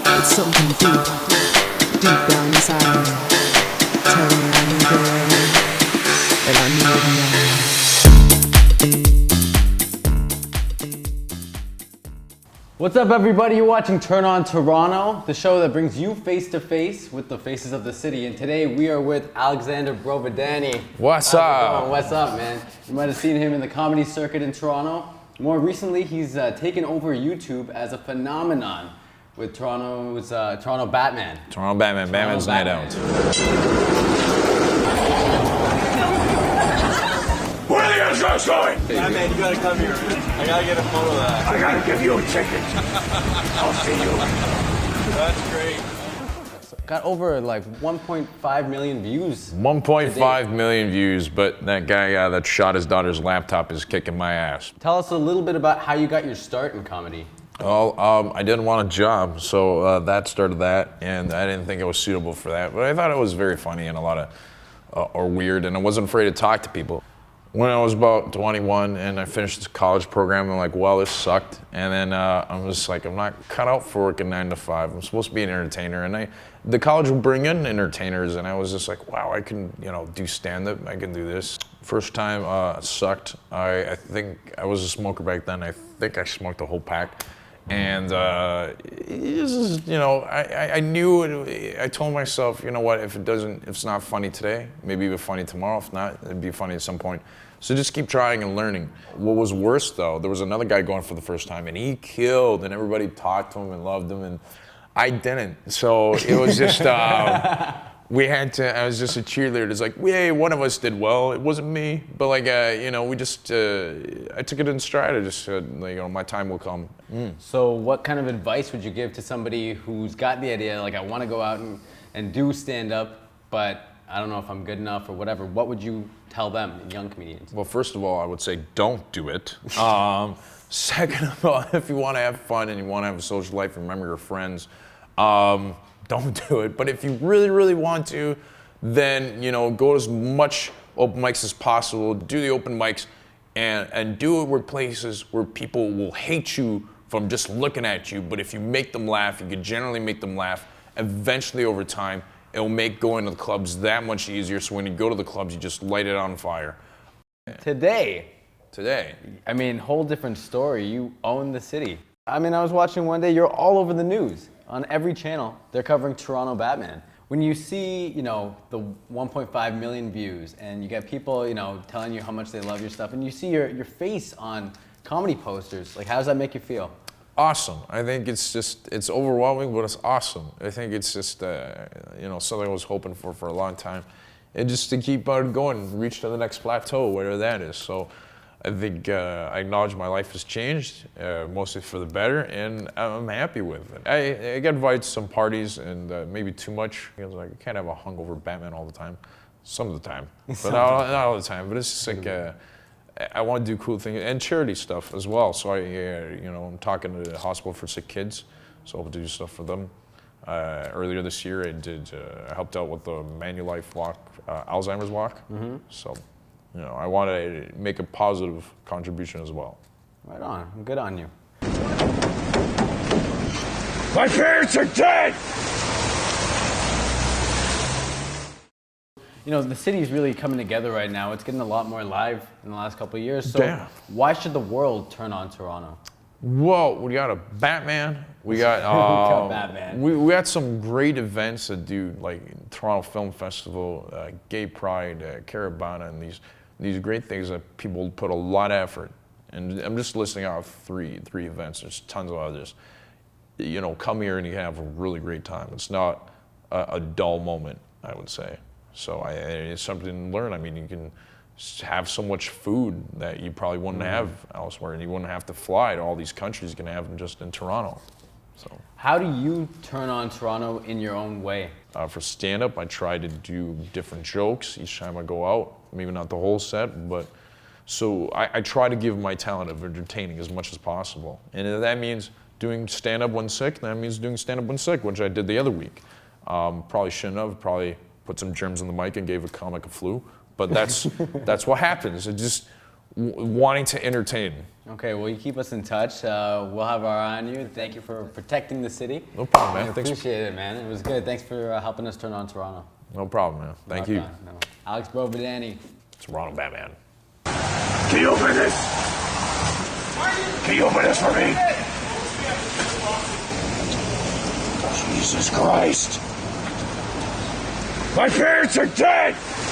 It's something deep down inside. Tell me I need it, and I need it now. What's up, everybody? You're watching Turn On Toronto, the show that brings you face to face with the faces of the city. And today we are with Alexander Brovedani. What's up? What's up, man? You might have seen him in the comedy circuit in Toronto. More recently, he's taken over YouTube as a phenomenon with Toronto's Toronto Batman. Toronto Batman, Batman's Night Out. Where are the other guys going? Batman, you gotta come here. I gotta get a photo of that. I gotta give you a ticket. I'll see you. That's great. Got over like 1.5 million views. 1.5 million views, but that guy that shot his daughter's laptop is kicking my ass. Tell us a little bit about how you got your start in comedy. Well, I didn't want a job, so that started that, and I didn't think I was suitable for that, but I thought it was very funny and a lot of, or weird, and I wasn't afraid to talk to people. When I was about 21 and I finished this college program, I'm like, well, this sucked. And then I'm just like, I'm not cut out for working 9 to 5. I'm supposed to be an entertainer. And the college would bring in entertainers, and I was just like, wow, I can, do stand-up. I can do this. First time sucked. I think I was a smoker back then. I think I smoked a whole pack. And this is, I knew it. I told myself, you know what, if it's not funny today, maybe it'll be funny tomorrow. If not, it'd be funny at some point. So just keep trying and learning. What was worse though, there was another guy going for the first time and he killed and everybody talked to him and loved him and I didn't. So it was just, I was just a cheerleader. It's like, yay, one of us did well. It wasn't me, but like, we just, I took it in stride. I just said, my time will come. So what kind of advice would you give to somebody who's got the idea, like I want to go out and do stand up, but I don't know if I'm good enough or whatever. What would you tell them, young comedians? Well, first of all, I would say don't do it. Second of all, if you want to have fun and you want to have a social life, remember your friends, don't do it. But if you really, really want to, then, go to as much open mics as possible. Do the open mics and do it with places where people will hate you from just looking at you. But if you make them laugh, you can generally make them laugh. Eventually, over time, it'll make going to the clubs that much easier. So when you go to the clubs, you just light it on fire. Today, I mean, whole different story. You own the city. I mean, I was watching one day, you're all over the news. On every channel, they're covering Toronto Batman. When you see, the 1.5 million views and you get people, telling you how much they love your stuff and you see your face on comedy posters, like how does that make you feel? Awesome. I think it's overwhelming, but it's awesome. I think it's just, something I was hoping for a long time. And just to keep on going, reach to the next plateau, whatever that is. So I think I acknowledge my life has changed, mostly for the better, and I'm happy with it. I get invited to some parties, and maybe too much, because I can't have a hungover Batman all the time. Some of the time, but not all the time. But it's just like, I want to do cool things, and charity stuff as well. So I'm talking to the hospital for sick kids, so I'll do stuff for them. Earlier this year, I helped out with the Manulife walk, Alzheimer's walk. Mm-hmm. So, I want to make a positive contribution as well. Right on. Good on you. My parents are dead! The city's really coming together right now. It's getting a lot more live in the last couple of years. So Yeah. Why should the world turn on Toronto? Well, we got a Batman. We got Batman. We got some great events that do, like Toronto Film Festival, Gay Pride, Caravana, and these great things that people put a lot of effort. And I'm just listing out three events. There's tons of others. Come here and you can have a really great time. It's not a dull moment, I would say. So it's something to learn. I mean, you can have so much food that you probably wouldn't have elsewhere, and you wouldn't have to fly to all these countries. You can have them just in Toronto. So, how do you turn on Toronto in your own way? For stand-up, I try to do different jokes each time I go out. Maybe not the whole set, but so I try to give my talent of entertaining as much as possible. And if that means doing stand-up when sick, that means doing stand-up when sick, which I did the other week. Probably shouldn't have. Probably put some germs in the mic and gave a comic a flu. But that's what happens. It just wanting to entertain. Okay, well, you keep us in touch. We'll have our eye on you. Thank you for protecting the city. No problem, man. I Thanks. appreciate it, man. It was good. Thanks for helping us turn on Toronto. No problem, man. Thank you. No. Alex Brovedani. Toronto Batman. Can you open this? Can you open this for me? Jesus Christ. My parents are dead!